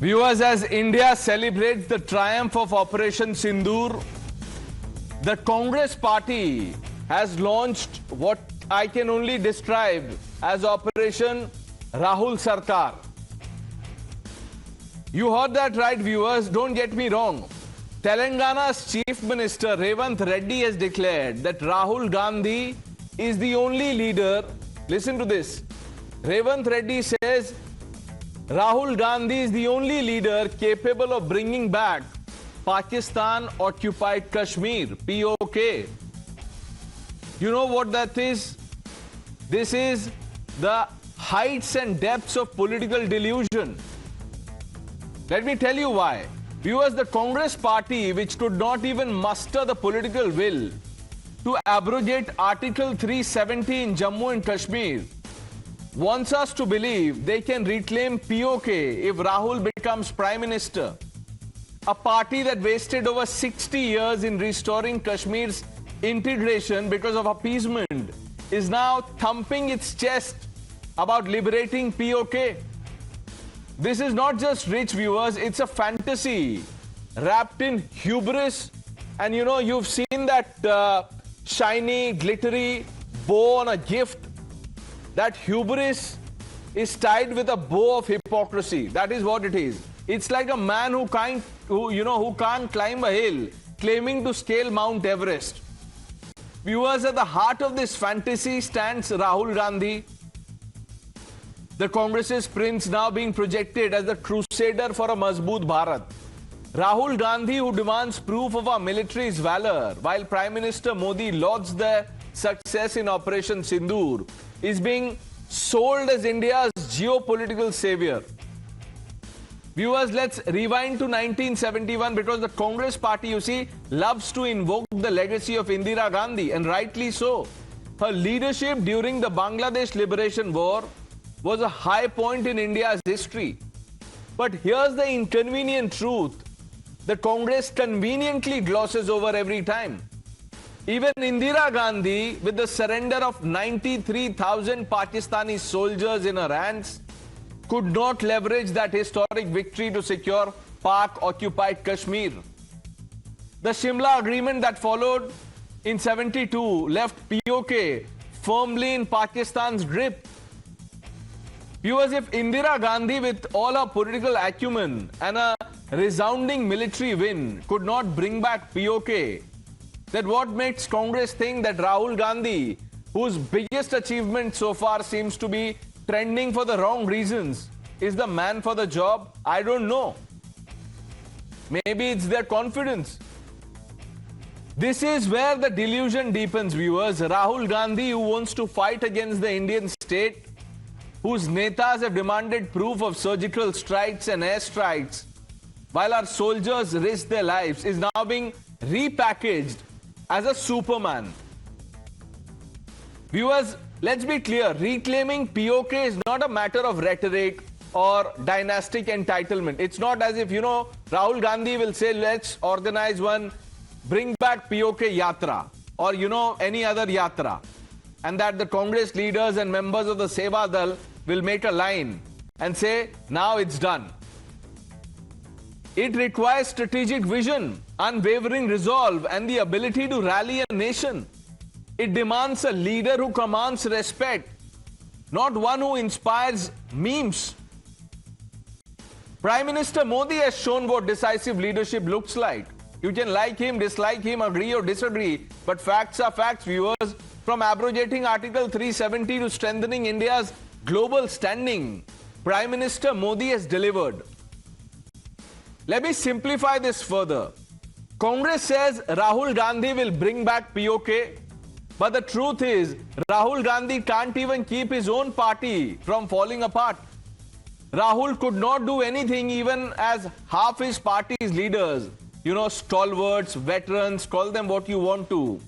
Viewers, as India celebrates the triumph of Operation Sindoor, the Congress party has launched what I can only describe as Operation Rahul Sarkar. You heard that right, viewers. Don't get me wrong. Telangana's Chief Minister Revanth Reddy has declared that Rahul Gandhi is the only leader. Listen to this. Revanth Reddy says Rahul Gandhi is the only leader capable of bringing back Pakistan-occupied Kashmir, POK. You know what that is? This is the heights and depths of political delusion. Let me tell you why. Viewers, the Congress party, which could not even muster the political will to abrogate Article 370 in Jammu and Kashmir, wants us to believe they can reclaim POK if Rahul becomes Prime Minister. A party that wasted over 60 years in restoring Kashmir's integration because of appeasement is now thumping its chest about liberating POK. This is not just rich, viewers, it's a fantasy wrapped in hubris. And you know, you've seen that shiny, glittery bow on a gift. That hubris is tied with a bow of hypocrisy. That is what it is. It's like a man who can't climb a hill, claiming to scale Mount Everest. Viewers, at the heart of this fantasy stands Rahul Gandhi, the Congress's prince, now being projected as the crusader for a Mazboot Bharat. Rahul Gandhi, who demands proof of our military's valor, while Prime Minister Modi lauds the success in Operation Sindoor, is being sold as India's geopolitical savior. Viewers, let's rewind to 1971, because the Congress party, you see, loves to invoke the legacy of Indira Gandhi, and rightly so. Her leadership during the Bangladesh Liberation War was a high point in India's history. But here's the inconvenient truth the Congress conveniently glosses over every time. Even Indira Gandhi, with the surrender of 93,000 Pakistani soldiers in her hands, could not leverage that historic victory to secure Pak-occupied Kashmir. The Shimla Agreement that followed in 72 left POK firmly in Pakistan's grip. Viewers, if Indira Gandhi, with all her political acumen and a resounding military win, could not bring back POK, then what makes Congress think that Rahul Gandhi, whose biggest achievement so far seems to be trending for the wrong reasons, is the man for the job? I don't know. Maybe it's their confidence. This is where the delusion deepens, viewers. Rahul Gandhi, who wants to fight against the Indian state, whose netas have demanded proof of surgical strikes and airstrikes, while our soldiers risk their lives, is now being repackaged as a Superman. Viewers, let's be clear. Reclaiming POK is not a matter of rhetoric or dynastic entitlement. It's not as if, Rahul Gandhi will say, let's organize one, bring back POK Yatra, or, any other Yatra. And that the Congress leaders and members of the Seva Dal will make a line and say, now it's done. It requires strategic vision, unwavering resolve, and the ability to rally a nation. It demands a leader who commands respect, not one who inspires memes. Prime Minister Modi has shown what decisive leadership looks like. You can like him, dislike him, agree or disagree, but facts are facts, viewers. From abrogating Article 370 to strengthening India's global standing, Prime Minister Modi has delivered. Let me simplify this further. Congress says Rahul Gandhi will bring back POK, but the truth is Rahul Gandhi can't even keep his own party from falling apart. Rahul could not do anything even as half his party's leaders, stalwarts, veterans, call them what you want to,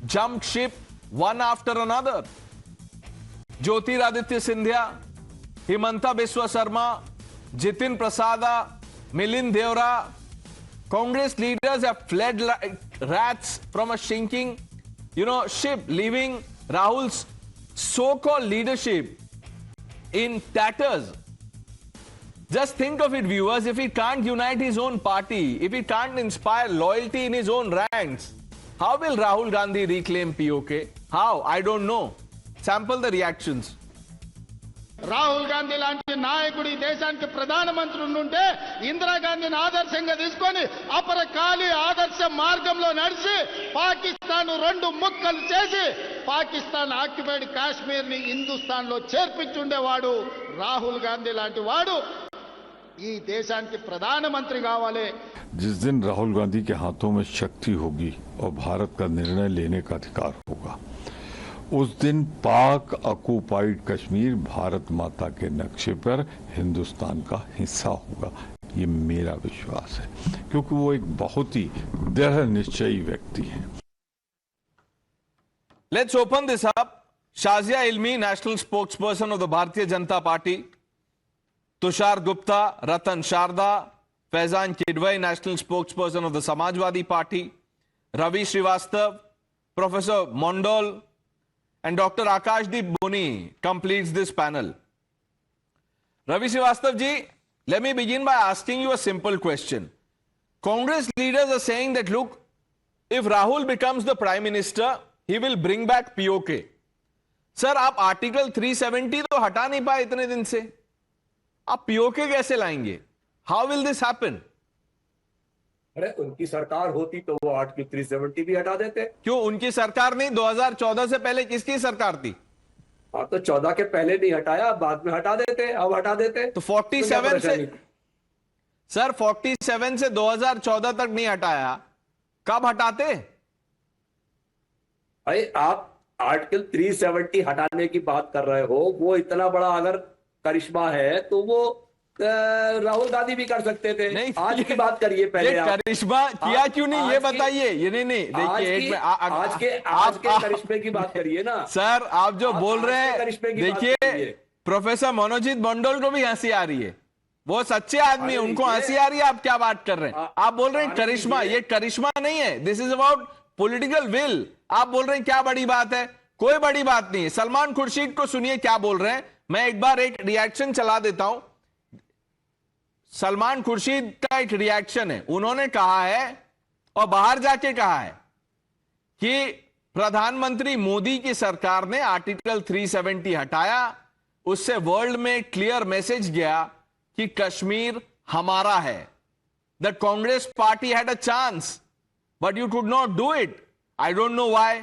jumped ship one after another. Jyotiraditya Scindia, Himanta Biswa Sarma, Jitin Prasada, Milind Deora. Congress leaders have fled like rats from a sinking, ship, leaving Rahul's so-called leadership in tatters. Just think of it, viewers. If he can't unite his own party, if he can't inspire loyalty in his own ranks, how will Rahul Gandhi reclaim POK? How? I don't know. Sample the reactions. Rahul Gandhi లాంటి నాయకుడు ఈ దేశానికి ప్రధానమంత్రి ఉంటే ఇందిరాగాంధీని ఆదర్శంగా తీసుకొని అపరకాలి ఆదర్శ మార్గంలో నడిచి పాకిస్తాన్ రెండు ముక్కలు చేసి పాకిస్తాన్ ఆక్యుపైడ్ కాశ్మీర్ ని హిందుస్థాన్ లో చేర్పించుండేవాడు రాహుల్ గాంధీ లాంటి వాడు ఈ దేశానికి ప్రధానమంత్రి కావాలి. जिस दिन राहुल गांधी के हाथों में शक्ति होगी और भारत का निर्णय लेने का अधिकार होगा, उस दिन पाक ऑक्युपाइड कश्मीर भारत माता के नक्शे पर हिंदुस्तान का हिस्सा होगा. ये मेरा विश्वास है, क्योंकि वो एक बहुत ही दृढ़ निश्चयी व्यक्ति है. Let's open this up. Shazia Ilmi, national spokesperson of the Bharatiya Janata Party. Tushar Gupta, Ratan Sharda, Faizan Kidwai, national spokesperson of the Samajwadi Party. Ravi Srivastav, Professor Mondal, and Dr. Akashdeep Buni completes this panel. Ravi Srivastav ji, let me begin by asking you a simple question. Congress leaders are saying that, look, if Rahul becomes the Prime Minister, he will bring back POK. Sir, आप article 370 तो हटा नहीं पाए इतने दिन से, आप POK कैसे लाएंगे? How will this happen? अरे उनकी सरकार होती तो वो आर्टिकल 370 भी हटा देते. क्यों उनकी सरकार नहीं? 2014 से पहले किसकी सरकार थी? हाँ, तो 14 के पहले नहीं हटाया, बाद में हटा देते, अब हटा देते. तो 47 से सर 47 से 2014 तक नहीं हटाया, कब हटाते? अरे आप आर्टिकल 370 हटाने की बात कर रहे हो, वो इतना बड़ा अगर करिश्मा है तो वो राहुल गांधी भी कर सकते थे. नहीं, आज की बात करिए पहले. करिश्मा किया क्यों नहीं, ये बताइए. ये नहीं देखिए, आज के करिश्मे की बात करिए ना सर. आप जो बोल रहे हैं, देखिए प्रोफेसर मनोजीत मंडल को भी हंसी आ रही है, वो सच्चे आदमी है, उनको हंसी आ रही है. आप क्या बात कर रहे हैं? आप बोल रहे हैं करिश्मा. ये करिश्मा नहीं है, this is about political will. आप बोल रहे हैं क्या बड़ी बात है? कोई बड़ी बात नहीं है. सलमान खुर्शीद को सुनिए क्या बोल रहे हैं. मैं एक बार एक रिएक्शन चला देता हूं. सलमान खुर्शीद का एक रिएक्शन है. उन्होंने कहा है और बाहर जाके कहा है कि प्रधानमंत्री मोदी की सरकार ने आर्टिकल 370 हटाया, उससे वर्ल्ड में क्लियर मैसेज गया कि कश्मीर हमारा है. The Congress party had a chance but you could not do it. I don't know why.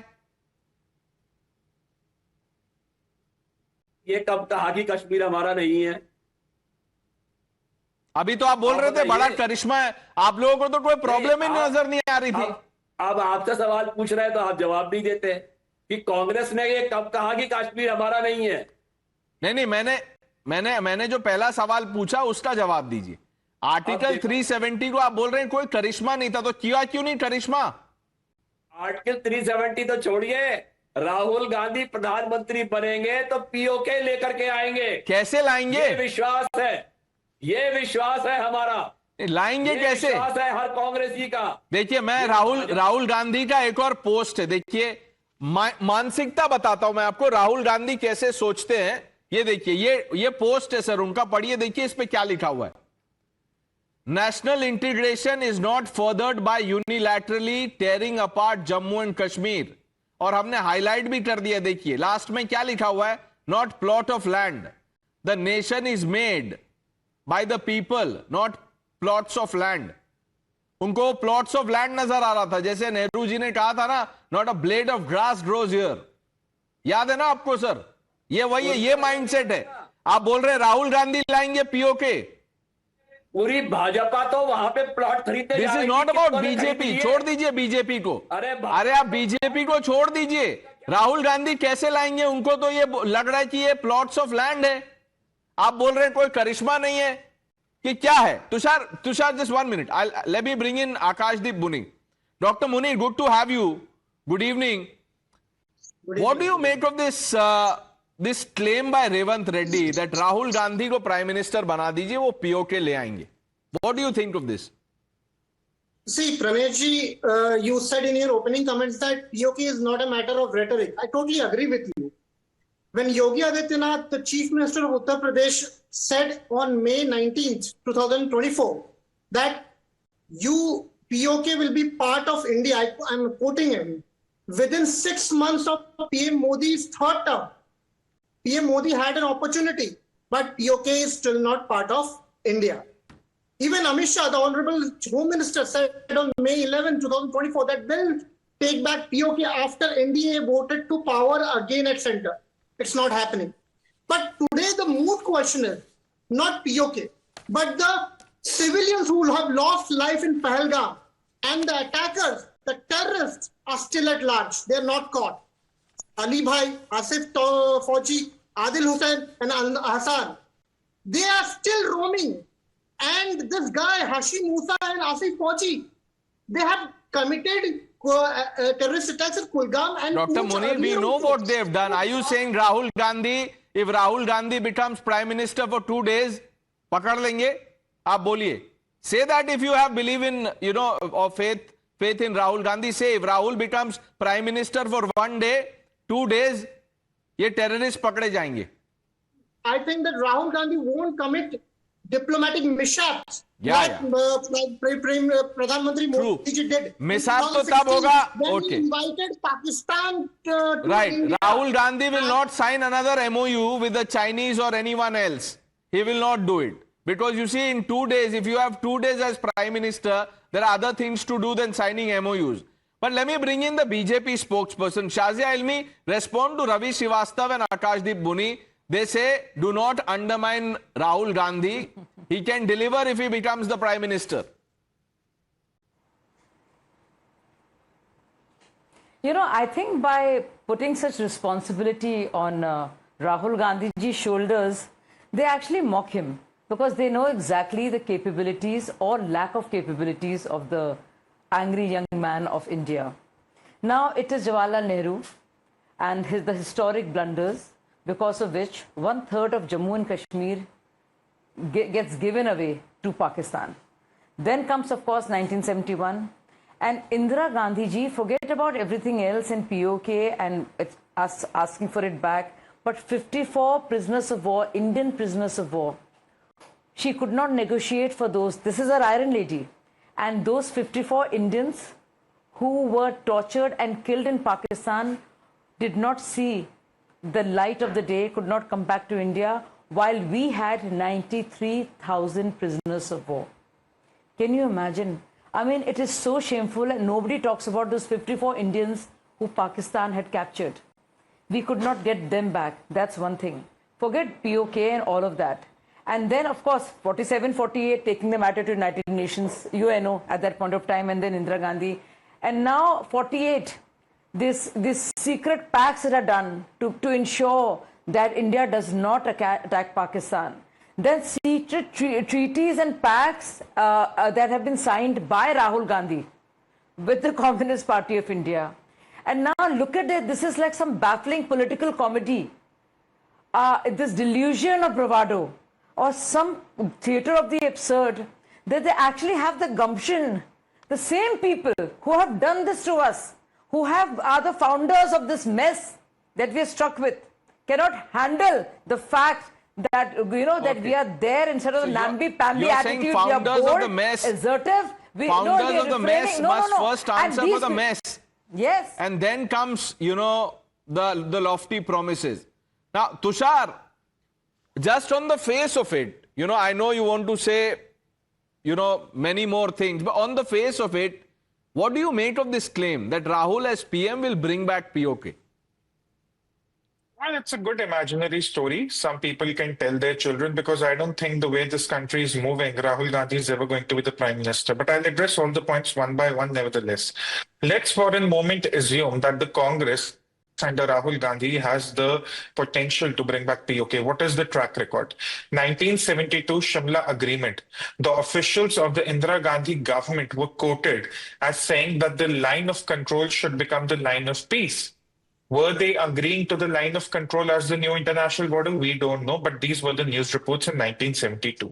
ये कब कहा कि कश्मीर हमारा नहीं है? अभी तो आप बोल रहे थे बड़ा करिश्मा है. आप लोगों को तो कोई प्रॉब्लम ही नजर नहीं आ रही थी. अब आपसे सवाल पूछ रहे हैं तो आप जवाब नहीं देते कि कांग्रेस ने ये कब कहा कि कश्मीर हमारा नहीं है. नहीं, मैंने जो पहला सवाल पूछा उसका जवाब दीजिए. आर्टिकल 370 को आप बोल रहे हैं कोई करिश्मा नहीं था, तो किया क्यों नहीं करिश्मा? आर्टिकल 370 तो छोड़िए, राहुल गांधी प्रधानमंत्री बनेंगे तो पीओके लेकर के आएंगे. कैसे लाएंगे? ये विश्वास है हमारा. लाएंगे कैसे? विश्वास है हर कांग्रेसी का. देखिए, मैं राहुल गांधी का एक और पोस्ट है, देखिए मानसिकता बताता हूं मैं आपको. राहुल गांधी कैसे सोचते हैं ये देखिए. ये पोस्ट है सर उनका, पढ़िए. देखिए इस पे क्या लिखा हुआ है. National integration is not furthered by unilaterally tearing apart Jammu and Kashmir. और हमने हाईलाइट भी कर दिया. देखिए लास्ट में क्या लिखा हुआ है. Not plot of land. The nation is made by the people, not plots of land. उनको प्लॉट्स ऑफ लैंड नजर आ रहा था, जैसे नेहरू जी ने कहा था ना, not a blade of grass grows here. याद है ना आपको सर? ये वही है, ये माइंडसेट है. आप बोल रहे हैं राहुल गांधी लाएंगे पीओके. पूरी भाजपा तो वहां पे प्लॉट खरीदते. This is not about BJP. छोड़ दीजिए बीजेपी को. अरे आप बीजेपी को छोड़ दीजिए. राहुल गांधी कैसे लाएंगे? उनको तो ये लग रहा है कि ये प्लॉट्स ऑफ लैंड है. आप बोल रहे हैं कोई करिश्मा नहीं है कि क्या है? Tushar just 1 minute. Let me bring in Akashdeep Buni. Dr. Munir, good to have you. Good evening. What do you make of this claim by Revant Reddy that Rahul Gandhi को प्राइम मिनिस्टर बना दीजिए, वो PoK ले आएंगे? What do you think of this? See, Pramesh ji, you said in your opening comments that POK is not a matter of rhetoric. I totally agree with you. when Yogi Adityanath, the Chief Minister of Uttar Pradesh, said on May 19th, 2024, that POK will be part of India. I'm quoting him. Within 6 months of PM Modi's third term, PM Modi had an opportunity, but POK is still not part of India. Even Amit Shah, the Honorable Home Minister, said on May 11, 2024, that will take back POK after NDA voted to power again at center. It's not happening. But today the moot question is not POK, but the civilians who have lost life in Pahalgam and the attackers, the terrorists are still at large. They're not caught. Ali Bhai, Asif Fauji, Adil Hussain and Hassan, they are still roaming. And this guy, Hashim Musa and Asif Fauji, they have committed terrorist attacks at Kulgam and Dr. Munir, we know what they've done. Are you saying Rahul Gandhi, if Rahul Gandhi becomes Prime Minister for 2 days, pakad lenge? Aap boliye. Say that if you have believe in, or faith in Rahul Gandhi. Say if Rahul becomes Prime Minister for 1 day, 2 days, ye terrorists pakde jayenge. I think that Rahul Gandhi won't commit diplomatic mishaps. Yeah. Pradhan Mantri Modi ji did. Mishap to tab hoga. When Okay. he invited Pakistan to Right. India. Rahul Gandhi will not sign another MOU with the Chinese or anyone else. He will not do it. Because you see, in 2 days, if you have 2 days as Prime Minister, there are other things to do than signing MOUs. But let me bring in the BJP spokesperson. Shazia Ilmi, respond to Ravi Srivastav and Akashdeep Buni. They say, do not undermine Rahul Gandhi. He can deliver if he becomes the Prime Minister. I think by putting such responsibility on Rahul Gandhi's shoulders, they actually mock him because they know exactly the capabilities or lack of capabilities of the angry young man of India. Now it is Jawaharlal Nehru and the historic blunders because of which 1/3 of Jammu and Kashmir gets given away to Pakistan. Then comes, of course, 1971. And Indira Gandhi ji, forget about everything else in POK and us asking for it back, but 54 prisoners of war, Indian prisoners of war, she could not negotiate for those. This is her Iron Lady. And those 54 Indians who were tortured and killed in Pakistan did not see the light of the day, could not come back to India, while we had 93,000 prisoners of war. Can you imagine? I mean, it is so shameful and nobody talks about those 54 Indians who Pakistan had captured. We could not get them back. That's one thing. Forget POK and all of that. And then, of course, 47, 48, taking the matter to United Nations, UNO at that point of time, and then Indira Gandhi. And now 48, this secret pacts that are done to ensure that India does not attack Pakistan. Then secret treaties and pacts that have been signed by Rahul Gandhi with the Communist Party of India. And now look at it, this is like some baffling political comedy. This delusion of bravado or some theatre of the absurd, that they actually have the gumption. The same people who have done this to us, who are the founders of this mess that we are struck with, cannot handle the fact that that we are there instead of the namby-pamby attitude. We are bold, of the mess, assertive. Founders of the mess must first answer for the mess. Yes. And then comes, the lofty promises. Now, Tushar, just on the face of it, I know you want to say, many more things, but on the face of it, what do you make of this claim that Rahul as PM will bring back POK? Well, it's a good imaginary story. Some people can tell their children, because I don't think the way this country is moving, Rahul Gandhi is ever going to be the Prime Minister. But I'll address all the points one by one nevertheless. Let's for a moment assume that the Congress under Rahul Gandhi has the potential to bring back POK. What is the track record? 1972 Shimla Agreement. The officials of the Indira Gandhi government were quoted as saying that the line of control should become the line of peace. Were they agreeing to the line of control as the new international border? We don't know, but these were the news reports in 1972.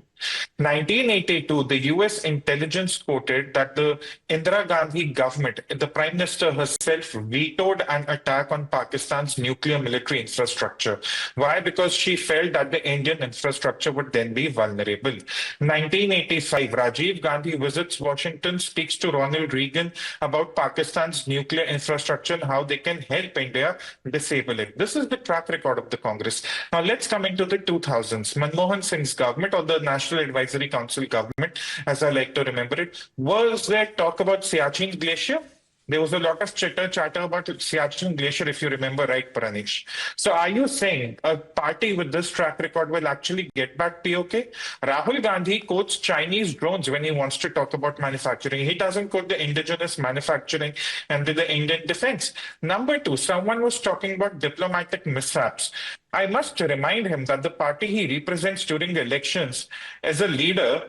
1982, the US intelligence quoted that the Indira Gandhi government, the Prime Minister herself, vetoed an attack on Pakistan's nuclear military infrastructure. Why? Because she felt that the Indian infrastructure would then be vulnerable. 1985, Rajiv Gandhi visits Washington, speaks to Ronald Reagan about Pakistan's nuclear infrastructure and how they can help India disable it. This is the track record of the Congress. Now let's come into the 2000s. Manmohan Singh's government, or the National Advisory Council government, as I like to remember it, was there talk about Siachen Glacier? There was a lot of chitter-chatter about Siachen Glacier, if you remember right, Pranish. So are you saying a party with this track record will actually get back POK? Rahul Gandhi quotes Chinese drones when he wants to talk about manufacturing. He doesn't quote the indigenous manufacturing and the Indian defense. Number two, someone was talking about diplomatic mishaps. I must remind him that the party he represents during the elections has a leader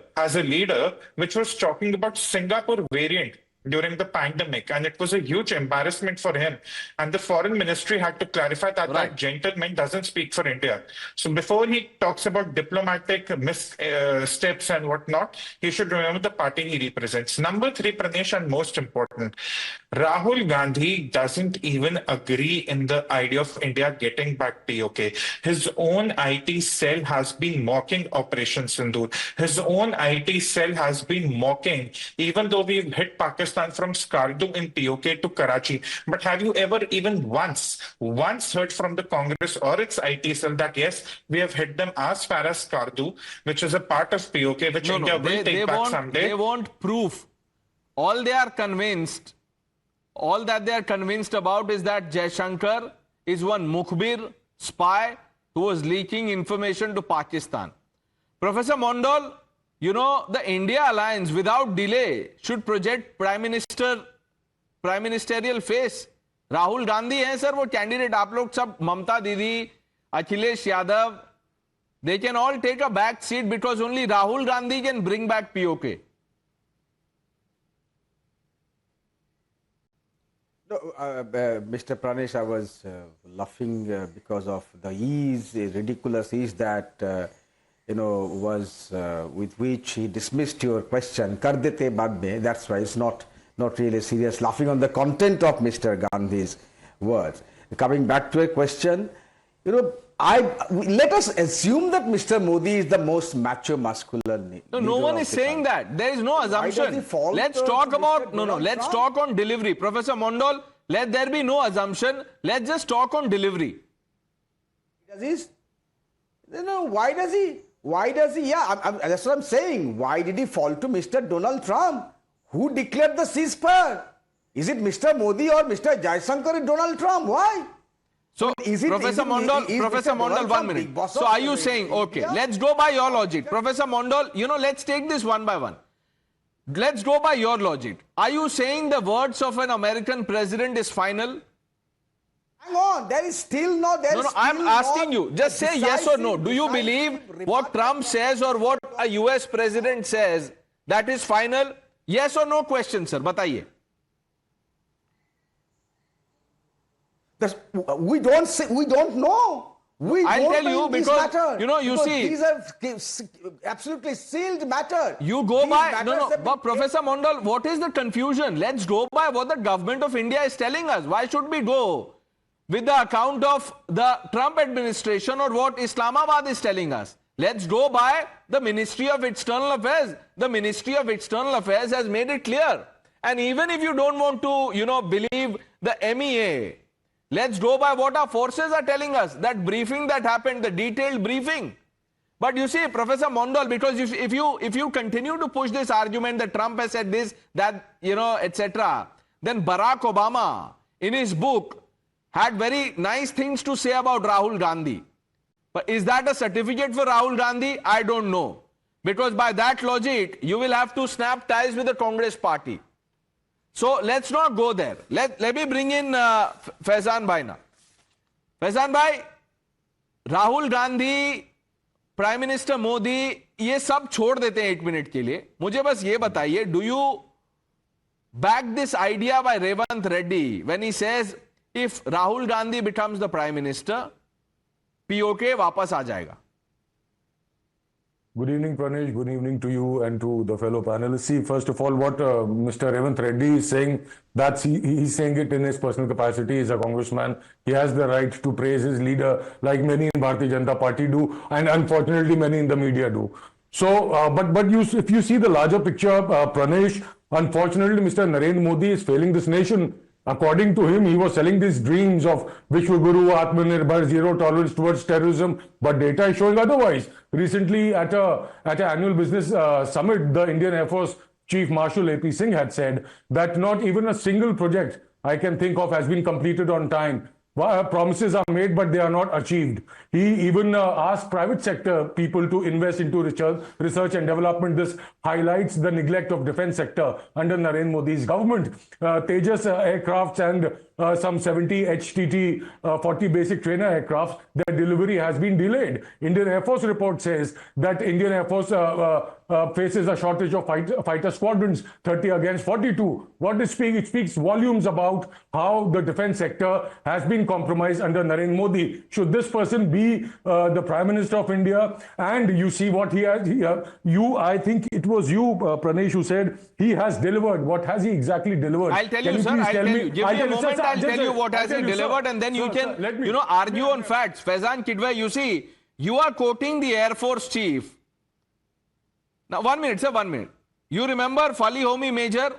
which was talking about Singapore variant during the pandemic, and it was a huge embarrassment for him. And the foreign ministry had to clarify that that gentleman doesn't speak for India. So before he talks about diplomatic missteps and whatnot, he should remember the party he represents. Number three, Pranesh, and most important, Rahul Gandhi doesn't even agree in the idea of India getting back POK. His own IT cell has been mocking Operation Sindoor. His own IT cell has been mocking, even though we've hit Pakistan from Skardu in POK to Karachi. But have you ever even once heard from the Congress or its IT cell that yes, we have hit them as far as Skardu, which is a part of POK, which India will take back someday? They want proof. All that they are convinced about is that Jaishankar is one mukhbir spy who was leaking information to Pakistan. Professor Mondal, you know, the India alliance without delay should project prime ministerial face. Rahul Gandhi hai sir, wo candidate. Aap log sab Mamta Didi, Akhilesh Yadav, they can all take a back seat because only Rahul Gandhi can bring back POK. No, Mr. Pranesh, I was laughing because of the ridiculous ease that was with which he dismissed your question. Kar dete baad mein. That's why it's not really serious. Laughing on the content of Mr. Gandhi's words. Coming back to a question, let us assume that Mr. Modi is the most macho, masculine. No one is saying that. There is no assumption. Let's talk about let's talk on delivery. Professor Mondal, let there be no assumption. Let's just talk on delivery. Why does he? Yeah, that's what I'm saying. Why did he fall to Mr. Donald Trump? Who declared the ceasefire? Is it Mr. Modi or Mr. Jaishankar or Donald Trump? Why? So, Professor Mondal, 1 minute. So, are you saying, okay, let's go by your logic. Professor Mondal, let's take this one by one. Let's go by your logic. Are you saying the words of an American president is final? Hang on, there is still no... I'm asking you, just say yes or no. Do you believe what Trump says or what a US president says, that is final? Yes or no question, sir. Bataiye. We don't know. I'll tell you because, you see... These are absolutely sealed matter. You go by... But Professor Mondal, what is the confusion? Let's go by what the government of India is telling us. Why should we go with the account of the Trump administration or what Islamabad is telling us? Let's go by the Ministry of External Affairs. The Ministry of External Affairs has made it clear. And even if you don't want to, believe the MEA, let's go by what our forces are telling us. That briefing that happened, the detailed briefing. But you see, Professor Mondal, because if you continue to push this argument that Trump has said this, that, etc., then Barack Obama, in his book, had very nice things to say about Rahul Gandhi. But is that a certificate for Rahul Gandhi? I don't know. Because by that logic, you will have to snap ties with the Congress party. So let's not go there. Let me bring in Faizan Bhai now. Faizan Bhai, Rahul Gandhi, Prime Minister Modi, ये सब छोड़ देते हैं 1 minute के लिए. मुझे बस ये बताइए, do you back this idea by Revanth Reddy when he says if Rahul Gandhi becomes the Prime Minister, POK वापस आ जाएगा. Good evening, Pranesh. Good evening to you and to the fellow panelists. See, first of all, what Mr. Revanth Reddy is saying, he's saying it in his personal capacity. He's a congressman. He has the right to praise his leader, like many in Bharatiya Janata Party do, and unfortunately many in the media do. So, if you see the larger picture, Pranesh, unfortunately, Mr. Narendra Modi is failing this nation. According to him, he was selling these dreams of Vishwaguru, Atmanirbhar, zero tolerance towards terrorism, but data is showing otherwise. Recently, at an annual business summit, the Indian Air Force Chief Marshal A.P. Singh had said that not even a single project I can think of has been completed on time. Promises are made, but they are not achieved. He even asked private sector people to invest into research and development. This highlights the neglect of defense sector under Narendra Modi's government. Tejas aircrafts and some 70 HTT 40 basic trainer aircrafts, their delivery has been delayed. Indian Air Force report says that Indian Air Force faces a shortage of fighter squadrons, 30 against 42. It speaks volumes about how the defense sector has been compromised under Narendra Modi. Should this person be the Prime Minister of India? And you see what he has, I think it was you, Pranesh, who said he has delivered. What has he exactly delivered? I'll tell you, sir. I'll tell you. Give me a moment. I'll tell you what has he delivered, and then you can, argue on facts. Faizan Kidwai, you see, you are quoting the Air Force Chief. Now, 1 minute, sir, 1 minute. You remember Fali Homi Major?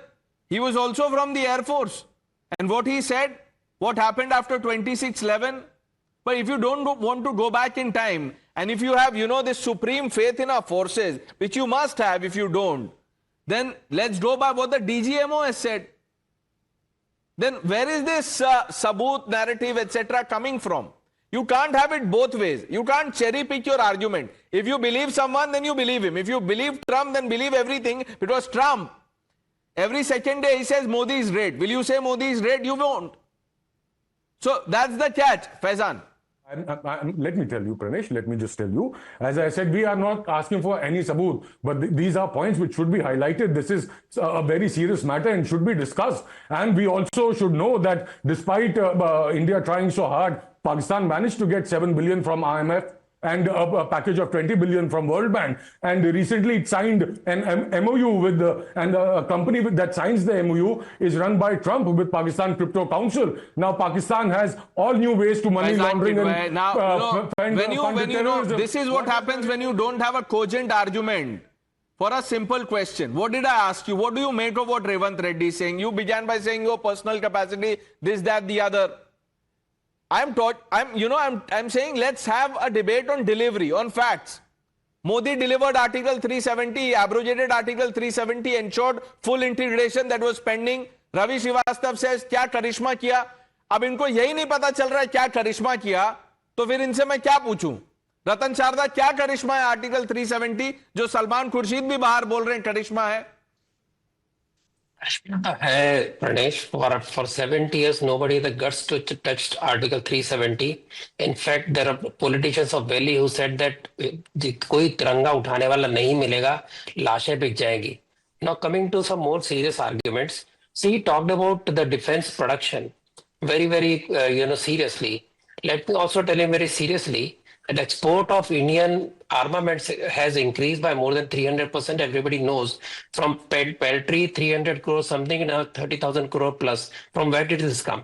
He was also from the Air Force. And what he said, what happened after 26/11? But if you don't want to go back in time, and if you have, this supreme faith in our forces, which you must have if you don't, then let's go by what the DGMO has said. Then where is this sabut narrative, etc. coming from? You can't have it both ways. You can't cherry pick your argument. If you believe someone, then you believe him. If you believe Trump, then believe everything, because Trump, every second day he says Modi is great. Will you say Modi is great? You won't. So that's the catch, Faizan. Let me tell you, Pranesh, let me just tell you. As I said, we are not asking for any sabut, but these are points which should be highlighted. This is a very serious matter and should be discussed. And we also should know that despite India trying so hard, Pakistan managed to get 7 billion from IMF and a package of 20 billion from World Bank. And recently it signed an MOU with and a company that signs the MOU is run by Trump with Pakistan Crypto Council. Now Pakistan has all new ways to money laundering and this is what happens when you don't have a cogent argument for a simple question. What did I ask you? What do you make of what Revanth Reddy is saying? You began by saying your personal capacity, this, that, the other. I'm saying let's have a debate on delivery, on facts. Modi delivered Article 370, abrogated Article 370, ensured full integration that was pending. Ravi Srivastava says, क्या करिश्मा किया? अब इनको यही नहीं पता चल रहा है क्या करिश्मा किया, तो फिर इनसे मैं क्या पूछूं? रतन शारदा, क्या करिश्मा है आर्टिकल 370 जो सलमान खुर्शीद भी बाहर बोल रहे हैं करिश्मा है? Hey, Pranesh, for 70 years, nobody had the guts to touch Article 370. In fact, there are politicians of Delhi who said that कोई तिरंगा उठाने वाला नहीं मिलेगा, लाशें बिक जाएंगी. Now, coming to some more serious arguments, see, he talked about the defense production very, very, seriously. Let me also tell him very seriously that export of Indian armaments has increased by more than 300%. Everybody knows, from peltry 300 crore something, now 30,000 crore plus. From where did this come?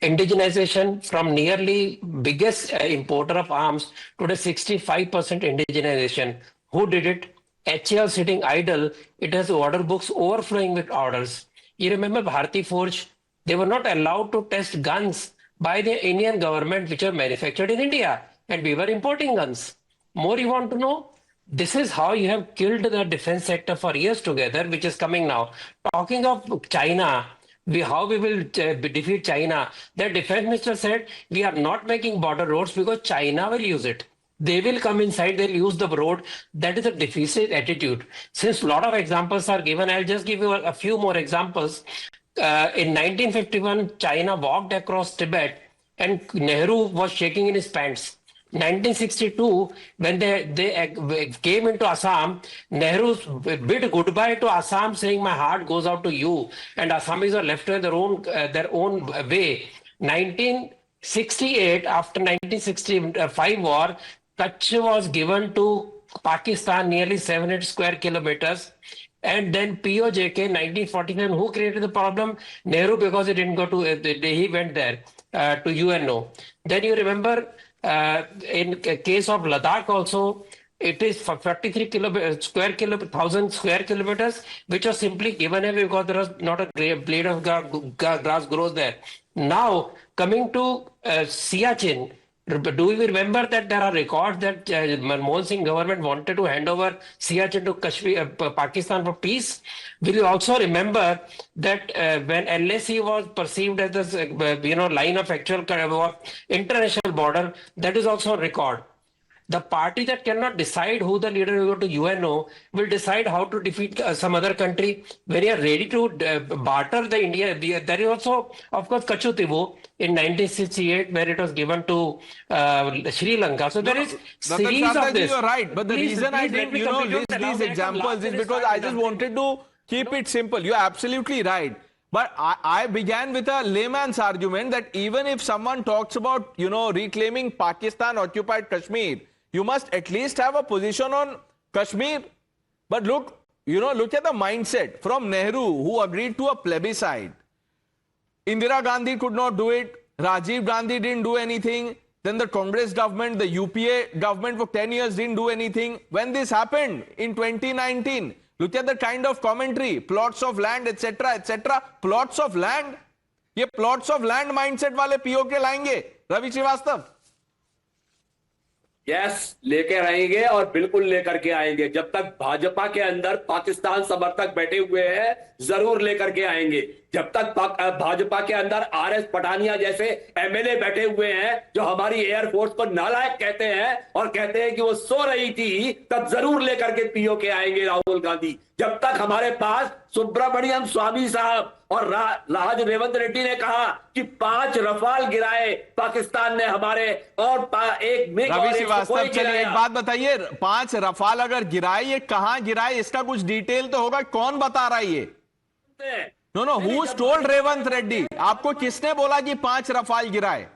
Indigenization from nearly biggest importer of arms to the 65% indigenization. Who did it? HAL sitting idle. It has order books overflowing with orders. You remember Bharati Forge? They were not allowed to test guns by the Indian government which are manufactured in India. And we were importing guns. More you want to know? This is how you have killed the defense sector for years together, which is coming now. Talking of China, how we will defeat China. The defense minister said, we are not making border roads because China will use it. They will come inside, they'll use the road. That is a defensive attitude. Since a lot of examples are given, I'll just give you a few more examples. In 1951, China walked across Tibet and Nehru was shaking in his pants. 1962, when they came into Assam, Nehru bid goodbye to Assam, saying, my heart goes out to you. And Assamese are left in their own way. 1968, after 1965 war, Kutch was given to Pakistan, nearly 700 square kilometers. And then POJK 1947, who created the problem? Nehru, because he didn't go to, he went there to UNO. Then you remember in case of Ladakh also, it is 43 thousand square kilometers, which was simply given away because there was not a blade of grass grows there. Now, coming to Siachen, do we remember that there are records that Manmohan Singh government wanted to hand over Siachen to Kashmir, Pakistan for peace? Will you also remember that when LAC was perceived as this, line of actual international border, that is also a record. The party that cannot decide who the leader will go to UNO will decide how to defeat some other country. When you are ready to barter the India, there is also, of course, Kachutivu in 1968, where it was given to Sri Lanka. So there is series of this. You're right, but the reason I didn't, list these examples is because I just wanted to keep it simple. You're absolutely right. But I began with a layman's argument that even if someone talks about, reclaiming Pakistan-occupied Kashmir, you must at least have a position on Kashmir. But look at the mindset from Nehru, who agreed to a plebiscite. Indira Gandhi could not do it. Rajiv Gandhi didn't do anything. Then the Congress government, the UPA government for 10 years didn't do anything. When this happened in 2019, look at the kind of commentary, plots of land, etc., etc. Plots of land? ये plots of land mindset वाले POK लाएंगे, Ravi Srivastava? Yes, लेकर आएंगे और बिल्कुल लेकर के आएंगे। जब तक भाजपा के अंदर पाकिस्तान समर्थक बैठे हुए हैं, जरूर लेकर के आएंगे। जब तक भाजपा के अंदर आरएस पठानिया जैसे एमएलए बैठे हुए हैं जो हमारी एयरफोर्स को नालायक कहते हैं और कहते हैं कि वो सो रही थी, तब जरूर लेकर के पीओके आएंगे राहुल गांधी। जब तक हमारे पास सुब्रमण्यम स्वामी साहब और राज रेवंत रेड्डी ने कहा कि 5 रफाल गिराए पाकिस्तान ने हमारे और एक मिग और रवि श्रीवास्तव, चलिए एक बात बताइए, 5 रफाल अगर गिराए, ये कहां गिराए, इसका कुछ डिटेल तो होगा, कौन बता रहा है ये? No, who told Revanth Reddy? आपको किसने बोला कि 5 रफाल गिराए?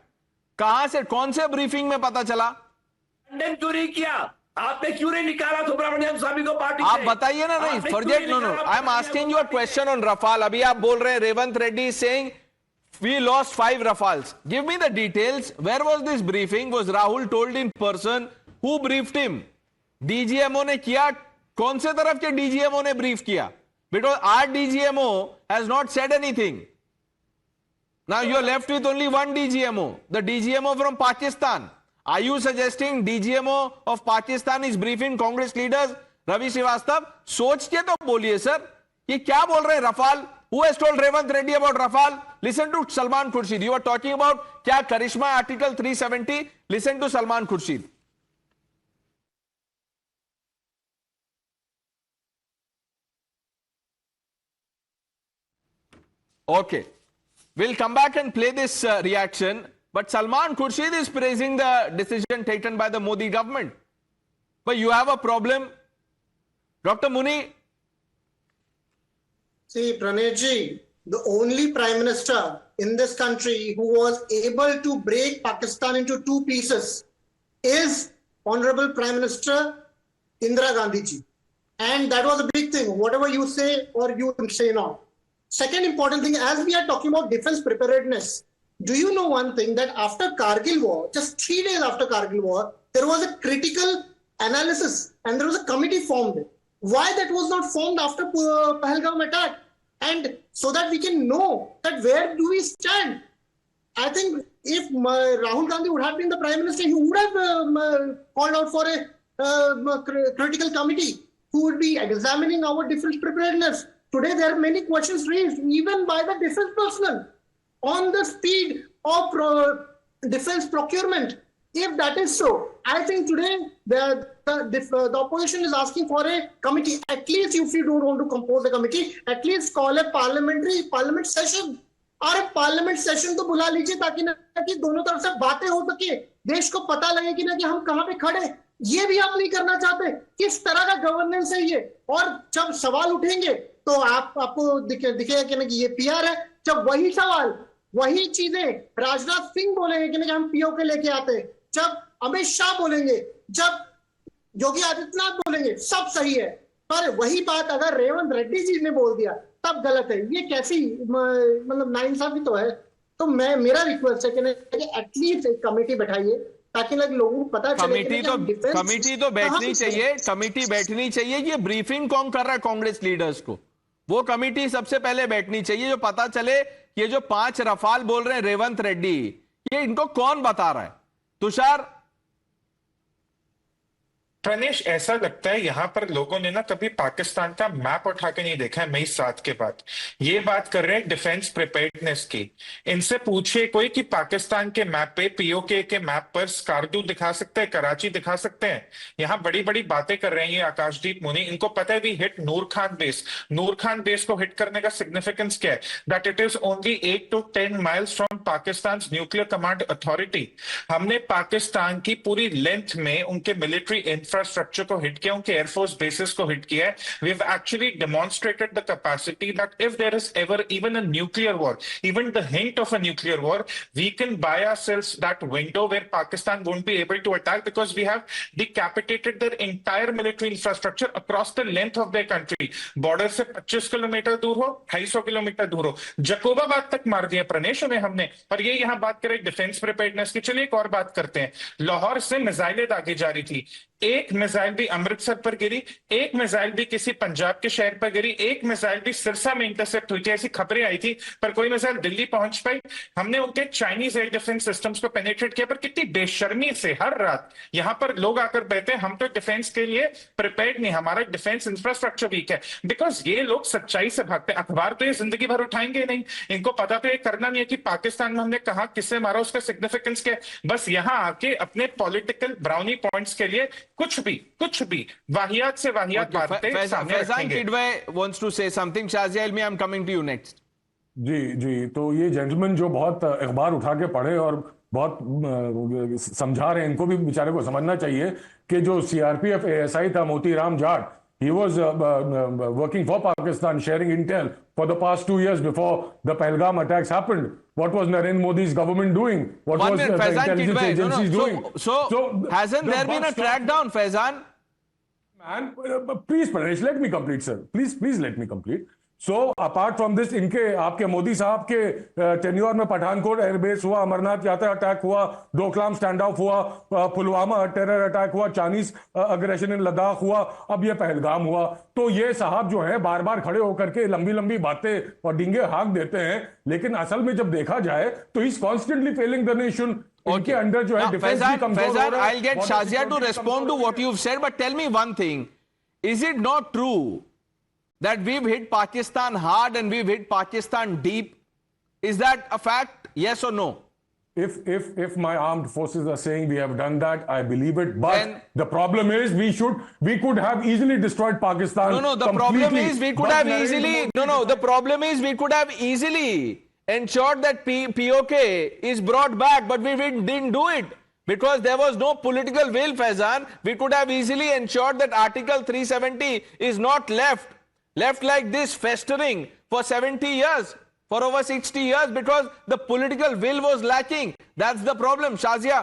कहां से, कौन से ब्रीफिंग में पता चला? लंदन क्यों नहीं किया? आपने क्यों नहीं निकाला सुब्रमण्यम स्वामी को पार्टी से? आप बताइए ना। नहीं, forget, no, I am asking you a question on Rafale. अभी आप बोल रहे हैं Revanth Reddy saying we lost 5 Rafales. Give me the details. Where was this briefing? Was Rahul told in person? Who briefed him? DGMO ने किया? कौन से तरफ के डीजीएमओ ने ब्रीफ किया? Because our DGMO has not said anything. Now you are left with only one DGMO, the DGMO from Pakistan. Are you suggesting DGMO of Pakistan is briefing Congress leaders? Ravi Srivastava, सोच के तो बोलिए sir, ये क्या बोल रहे हैं? Rafale? Who has told Revanth Reddy about Rafale? Listen to Salman Khurshid. You are talking about क्या करिश्मा Article 370? Listen to Salman Khurshid. Okay, we'll come back and play this reaction, but Salman Khurshid is praising the decision taken by the Modi government. But you have a problem, Dr. Muni. See, Pranay, the only prime minister in this country who was able to break Pakistan into 2 pieces is Honorable Prime Minister Indira Gandhi ji. And that was a big thing, whatever you say or you say now. Second important thing, as we are talking about defense preparedness, do you know one thing, that after Kargil war, just 3 days after Kargil war, there was a critical analysis and there was a committee formed. Why that was not formed after Pahalgam attack? And so that we can know that where do we stand. I think if Rahul Gandhi would have been the Prime Minister, he would have called out for a critical committee who would be examining our defense preparedness. Today, there are many questions raised, even by the defense personnel, on the speed of defense procurement. If that is so, I think today the opposition is asking for a committee. At least if you don't want to compose a committee, at least call a parliament session. और parliament session तो बुला लीजिए ताकि ना कि दोनों तरफ से बातें हो सके, देश को पता लगे कि ना कि हम कहाँ पे खड़े। ये भी आप नहीं करना चाहते। किस तरह का गवर्नेंस है ये? और जब सवाल उठेंगे तो आपको दिखेगा कि ना कि ये पीआर है। जब वही सवाल वही चीजें राजनाथ सिंह बोलेंगे कि नहीं हम पीओके लेके आते हैं, जब अमित शाह बोलेंगे, जब योगी आदित्यनाथ बोलेंगे, सब सही है। पर वही बात अगर रेवंत रेड्डी जी ने बोल दिया तब गलत है। ये कैसी मतलब नाइंसाफी तो है। तो मेरा रिक्वेस्ट है कि एटलीस्ट एक कमेटी बैठाइए ताकि लोगों को पता चले कमेटी तो बैठनी चाहिए, कमेटी बैठनी चाहिए। ये ब्रीफिंग कौन कर रहा है कांग्रेस लीडर्स को? वो कमेटी सबसे पहले बैठनी चाहिए जो पता चले ये जो 5 रफाल बोल रहे हैं रेवंत रेड्डी, ये इनको कौन बता रहा है? तुषार, प्रणेश, ऐसा लगता है यहाँ पर लोगों ने ना कभी पाकिस्तान का मैप उठा के नहीं देखा है मई 7 के बाद। ये बात कर रहे हैं डिफेंस प्रिपेयर्डनेस की। इनसे पूछिए कोई कि पाकिस्तान के मैप पे, पीओके के मैप पर स्कार्दू दिखा सकते हैं, कराची दिखा सकते हैं? यहाँ बड़ी बड़ी बातें कर रहे हैं ये आकाशदीप मुनि। इनको पता है we hit Noor Khan base. Noor Khan base को हिट करने का सिग्निफिकेंस क्या है? That it is only 8 to 10 miles from Pakistan nuclear command authority. हमने पाकिस्तान की पूरी लेंथ में उनके मिलिट्री इंफ्रास्ट्रक्चर को हिट किया, उनके एयरफोर्स बेसिस को हिट किया है। We have actually demonstrated the capacity that if there is ever even a nuclear war, even the hint of a nuclear war, we can buy ourselves that window where Pakistan won't be able to attack because we have decapitated their entire military infrastructure across the length of their country. Border से 25 kilometre दूर हो, 250 kilometre दूर हो, जकोबाबाद तक मार दिया प्रणेश उन्हें हमने। पर ये यहां बात करें डिफेंस प्रिपेयर्डनेस की। चलिए एक और बात करते हैं। लाहौर से मिसाइलें दागी जा रही थी, एक मिसाइल भी अमृतसर पर गिरी, एक मिसाइल भी किसी पंजाब के शहर पर गिरी, एक मिसाइल भी सिरसा में इंटरसेप्ट हुई थी। ऐसी खबरें आई थी पर कोई मिसाइल दिल्ली पहुंच पाई। हमने उनके चाइनीज एयर डिफेंस सिस्टम्स को पेनिट्रेट किया। पर कितनी बेशर्मी से हर रात यहां पर लोग आकर बैठे, हम तो डिफेंस के लिए प्रिपेयर्ड नहीं, हमारा डिफेंस इंफ्रास्ट्रक्चर वीक है। बिकॉज ये लोग सच्चाई से भागते। अखबार तो ये जिंदगी भर उठाएंगे नहीं, इनको पता तो ये करना नहीं है कि पाकिस्तान में हमने कहा किससे मारा, उसका सिग्निफिकेंस क्या है। बस यहां आके अपने पॉलिटिकल ब्राउनी पॉइंट्स के लिए कुछ भी वाहियात से वाहियात बातें सामने रखेंगे। Kidwai wants to say something. Shazia Ilmi, I'm coming to you next. जी, तो ये जेंटलमैन जो बहुत अखबार उठा के पढ़े और बहुत समझा रहे हैं, इनको भी बेचारे को समझना चाहिए कि जो सीआरपीएफ एएसआई था Motiram Jat, he was working for Pakistan, sharing intel for the past 2 years before the Pahalgam attacks happened. What was Narendra Modi's government doing? What was the intelligence agencies doing? So hasn't there been a crackdown, Faizan? Man, please, Pranesh, let me complete, sir. Please let me complete. So, apart from this, इनके आपके मोदी साहब के tenure में Pathankot airbase हुआ, अमरनाथ यात्रा attack हुआ, Doklam stand of हुआ, Pulwama terror attack हुआ, चाइनीज अग्रेशन इन लद्दाख हुआ, अब ये पहलगाम हुआ। तो ये साहब जो है बार बार खड़े होकर के लंबी लंबी बातें और डींगे हाँक देते हैं, लेकिन असल में जब देखा जाए तो is constantly failing the nation. उनके अंडर जो है डिफेंस भी कमजोर हो रहा है। I'll get Shazia to respond to what you've said, but tell me one thing. Is it not true that we've hit Pakistan hard and we've hit Pakistan deep? Is that a fact? Yes or no? If my armed forces are saying we have done that, I believe it. But the problem is we could have easily destroyed Pakistan. No, the problem is we could have easily. No, the problem is we could have easily ensured that POK is brought back, but we didn't do it because there was no political will, Faizan. We could have easily ensured that Article 370 is not left like this festering for 70 years, for over 60 years, because the political will was lacking. That's the problem. Shazia.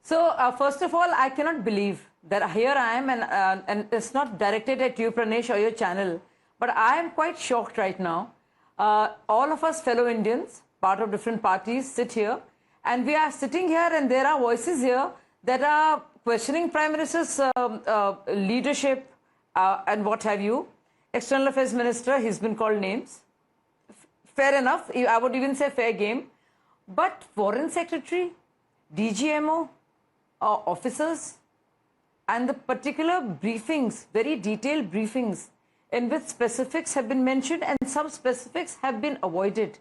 So, first of all, I cannot believe that here I am, and it's not directed at you, Pranesh, or your channel, but I am quite shocked right now. All of us fellow Indians, part of different parties, sit here, and we are sitting here, and there are voices here that are questioning Prime Minister's leadership and what have you. External Affairs Minister, he's been called names. Fair enough, I would even say fair game. But Foreign Secretary, DGMO, officers, and the particular briefings, very detailed briefings, in which specifics have been mentioned and some specifics have been avoided.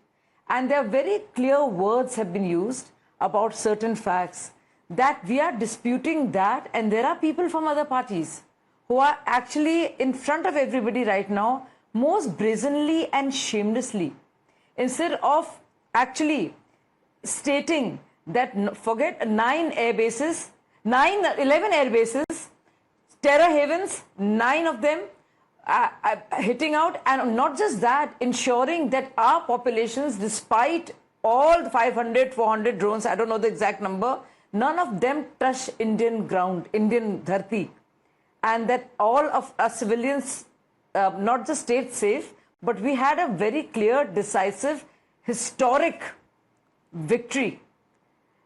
And there are very clear words have been used about certain facts that we are disputing that, and there are people from other parties who are actually in front of everybody right now, most brazenly and shamelessly, instead of actually stating that forget 11 air bases, terror havens, 9 of them, hitting out, and not just that, ensuring that our populations, despite all the 500, 400 drones, I don't know the exact number, none of them touch Indian ground, Indian dharti, and that all of our civilians not just stayed safe, but we had a very clear, decisive, historic victory.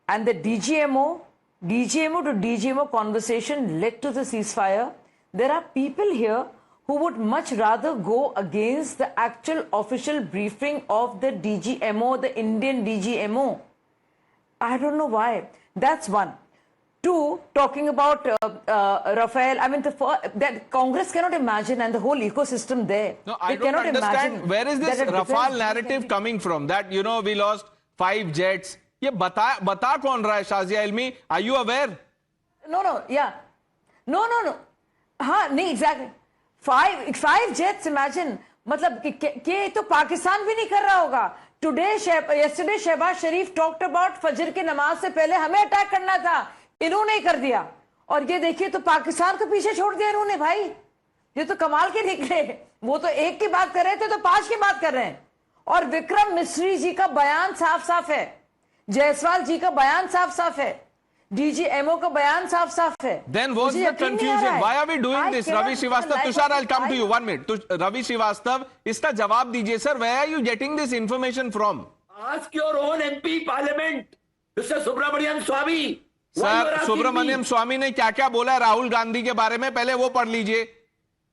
And the DGMO to DGMO conversation led to the ceasefire. There are people here who would much rather go against the actual official briefing of the DGMO, the Indian DGMO. I don't know why. That's one. Two, talking about Rafael, I mean, that Congress cannot imagine, and the whole ecosystem there. No, I they don't understand. Where is this that a Rafale defense narrative coming from? That, you know, we lost 5 jets. ये बता कौन रहा है शाजिया इल्मी? Are you aware? No, yeah. No. हाँ, नहीं, exactly. 5 jets, imagine. मतलब कि तो पाकिस्तान भी नहीं कर रहा होगा. Yesterday, Shehbaz Sharif talked about फजर की नमाज से पहले हमें अटैक करना था. इन्होंने ही कर दिया. और ये देखिए तो पाकिस्तान को पीछे छोड़ दिया इन्होंने भाई. ये तो कमाल के निकले. वो तो 1 की बात कर रहे थे तो 5 की बात कर रहे हैं. और विक्रम मिश्री जी का बयान साफ है. जायसवाल जी का बयान साफ है. DGMO का बयान साफ है. Then what's the confusion? Why are we doing this? Ravi Srivastava, Tushar, I'll come to you. 1 minute. Ravi Srivastava, इसका जवाब दीजिए sir. Where are you getting this information from? Ask your own MP Parliament, Mr. Subramaniam Swamy. Sir, Subramaniam Swamy ने क्या क्या बोला राहुल गांधी के बारे में, पहले वो पढ़ लीजिए.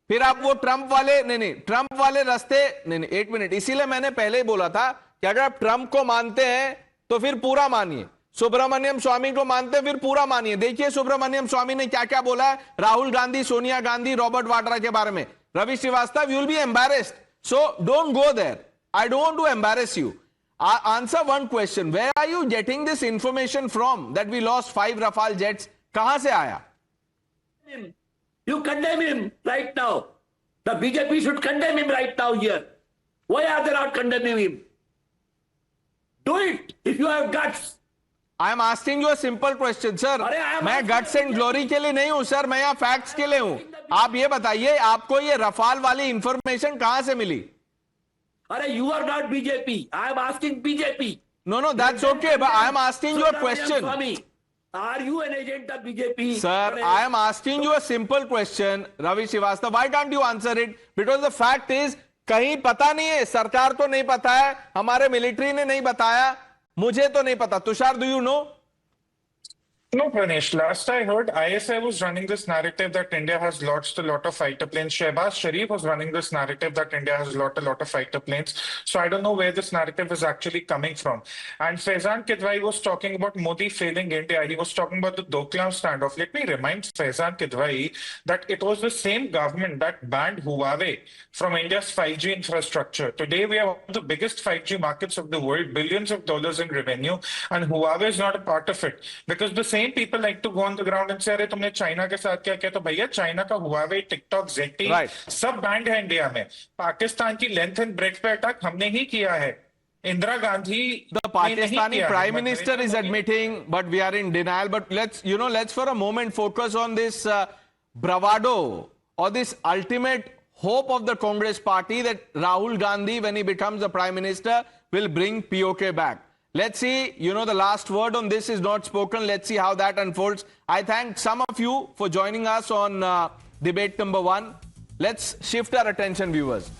फिर आप वो ट्रंप वाले रास्ते 1 मिनट. इसीलिए मैंने पहले ही बोला था कि अगर आप ट्रंप को मानते हैं तो फिर पूरा मानिए, सुब्रमण्यम स्वामी को मानते हैं फिर पूरा मानिए. देखिए सुब्रमण्यम स्वामी ने क्या क्या बोला है राहुल गांधी, सोनिया गांधी, रॉबर्ट वाड्रा के बारे में. Ravi Srivastava, you will be embarrassed, so don't go there. I don't want to embarrass you. Answer one question. Where are you getting this information from that we lost 5 Rafale jets? कहां से आया? You condemn him right now. The BJP should condemn him right now here. Why are they not condemning him? Do it if you have guts. I am asking you a simple question, sir. मैं guts and glory के लिए नहीं हूं sir, मैं यहाँ facts के लिए हूं. आप ये बताइए आपको ये रफाल वाली इंफॉर्मेशन कहां से मिली? Arey, you are not BJP. I am asking BJP. No, that's okay, but I am asking you a question. Are you an agent of BJP? Sir, I am asking you a simple question, Ravi Srivastava. Why can't you answer it? Because the fact is, कहीं पता नहीं है, सरकार तो नहीं पता है, हमारे मिलिट्री ने नहीं बताया, मुझे तो नहीं पता. Tushar, do you know? No, Pranesh. Last I heard, ISI was running this narrative that India has lost a lot of fighter planes. Shehbaz Sharif was running this narrative that India has lost a lot of fighter planes. So I don't know where this narrative is actually coming from. And Faizan Kidwai was talking about Modi failing India. He was talking about the Doklam standoff. Let me remind Faizan Kidwai that it was the same government that banned Huawei from India's 5G infrastructure. Today, we are one of the biggest 5G markets of the world, billions of dollars in revenue, and Huawei is not a part of it. Because the same people like to go on the ground and say, अरे तुमने China के साथ क्या किया? तो भैया China का Huawei, TikTok, ZTE सब बैंड है इंडिया में. पाकिस्तान की लेंथ एंड ब्रेथ पे अटैक हमने ही किया है. Indira Gandhi, the Pakistani Prime Minister is admitting, but we are in denial. But let's for a moment focus on this bravado or this ultimate hope of the Congress party that Rahul Gandhi, when he becomes the Prime Minister, will bring POK back. Let's see, the last word on this is not spoken. Let's see how that unfolds. I thank some of you for joining us on debate number 1. Let's shift our attention, viewers.